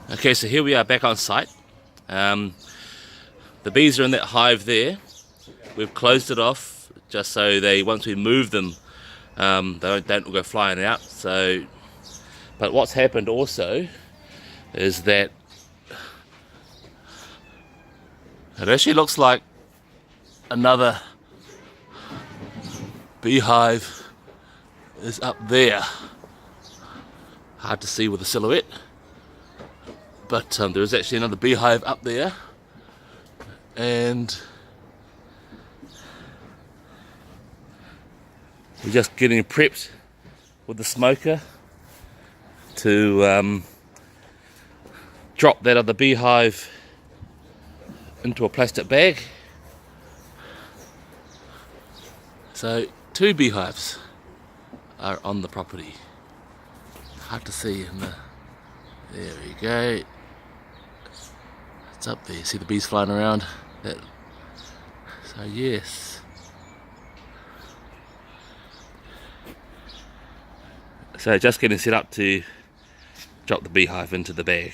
Okay, so here we are back on site. The bees are in that hive there. We've closed it off just so once we move them, they don't go flying out. But what's happened also is that it actually looks like another beehive is up there. Hard to see with the silhouette. But there is actually another beehive up there, and we're just getting prepped with the smoker to drop that other beehive into a plastic bag. So 2 beehives are on the property. Hard to see in the... There we go. It's up there. See the bees flying around? So yes. So just getting set up to drop the beehive into the bag.